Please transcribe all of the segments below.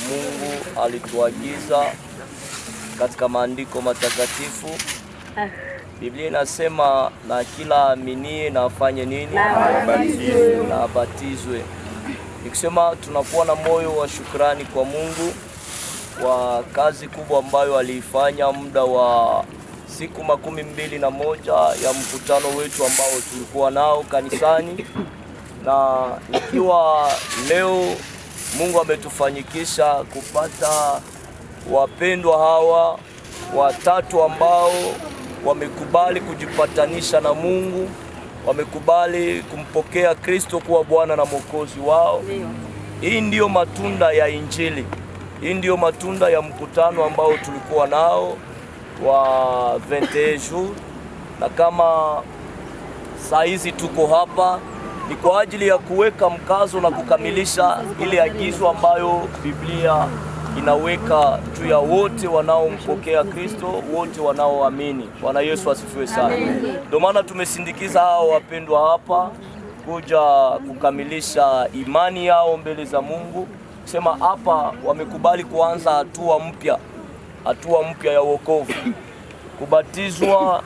Mungu alituagiza katika maandiko matakatifu. Biblia inasema na kila aminie na afanye nini? Na abatizwe. Nikisema tunakuwa na moyo wa shukrani kwa Mungu kwa kazi kubwa ambayo aliifanya muda wa siku 21 ya mkutano wetu ambao tulikuwa nao kanisani, na ikiwa leo Mungu ametufanyikisha kupata wapendwa hawa watatu ambao wamekubali kujipatanisha na Mungu, wamekubali kumpokea Kristo kuwa Bwana na Mwokozi wao. Hii ndiyo matunda ya Injili. Hii ndiyo matunda ya mkutano ambao tulikuwa nao wa 21 jours, na kama saa hizi tuko hapa ni kwa ajili ya kuweka mkazo na kukamilisha ile agizo ambayo Biblia inaweka juu ya wote wanaompokea Kristo, wote wanaoamini. Bwana Yesu asifiwe sana. Ndio maana tumesindikiza hao wapendwa hapa kuja kukamilisha imani yao mbele za Mungu. Sema hapa wamekubali kuanza hatua mpya ya wokovu. Kubatizwa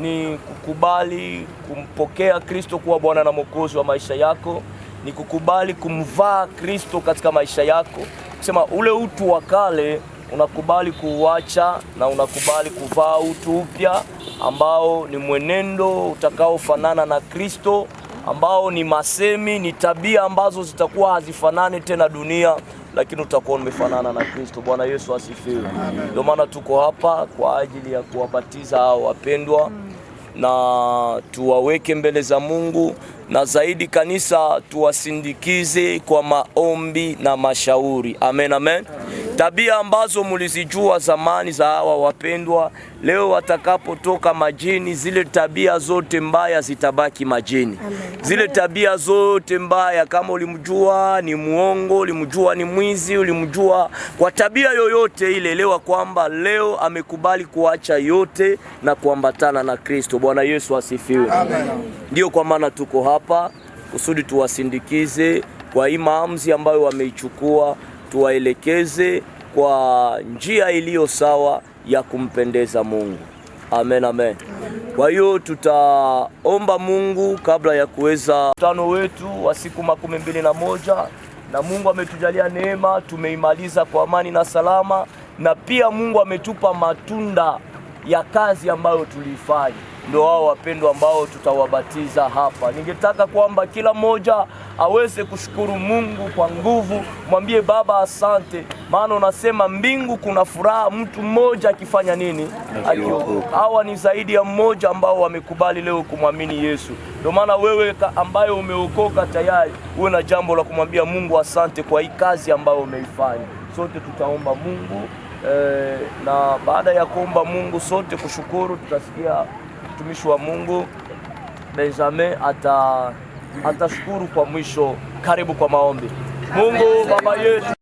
ni kukubali kumpokea Kristo kuwa Bwana na Mwokozi wa maisha yako, ni kukubali kumvaa Kristo katika maisha yako. Sema ule utu wa kale unakubali kuuacha na unakubali kuvaa utu upya ambao ni mwenendo utakaofanana na Kristo, ambao ni masemi, ni tabia ambazo zitakuwa hazifanani tena dunia, lakini utakuwa umefanana na Kristo. Bwana Yesu asifiwe. Ndio maana tuko hapa kwa ajili ya kuwabatiza hao wapendwa na tuwaweke mbele za Mungu, na zaidi kanisa tuwasindikize kwa maombi na mashauri. Amen, amen. Tabia ambazo mulizijua zamani za hawa wapendwa, leo watakapotoka majini, zile tabia zote mbaya zitabaki majini. Zile tabia zote mbaya, kama ulimjua ni muongo, ulimjua ni mwizi, ulimjua kwa tabia yoyote ile, elewa kwamba leo amekubali kuacha yote na kuambatana na Kristo. Bwana Yesu asifiwe. Ndio kwa maana tuko hapa kusudi tuwasindikize kwa hii maamuzi ambayo wameichukua, tuwaelekeze kwa njia iliyo sawa ya kumpendeza Mungu. Amen, amen. Kwa hiyo tutaomba Mungu kabla ya kuweza mkutano wetu wa siku 21, na Mungu ametujalia neema, tumeimaliza kwa amani na salama, na pia Mungu ametupa matunda ya kazi ambayo tuliifanya. Ndio hao wapendwa ambao tutawabatiza hapa. Ningetaka kwamba kila mmoja aweze kushukuru Mungu kwa nguvu. Mwambie Baba asante, maana unasema mbingu kuna furaha mtu mmoja akifanya nini? Akiokoka. Hawa ni zaidi ya mmoja ambao wamekubali leo kumwamini Yesu. Ndio maana wewe ambaye umeokoka tayari, uwe na jambo la kumwambia Mungu asante kwa hii kazi ambayo umeifanya. Sote tutaomba Mungu na baada ya kuomba Mungu sote kushukuru, tutasikia mtumishi wa Mungu Benjamin atashukuru kwa mwisho. Karibu kwa maombi. Mungu Baba yetu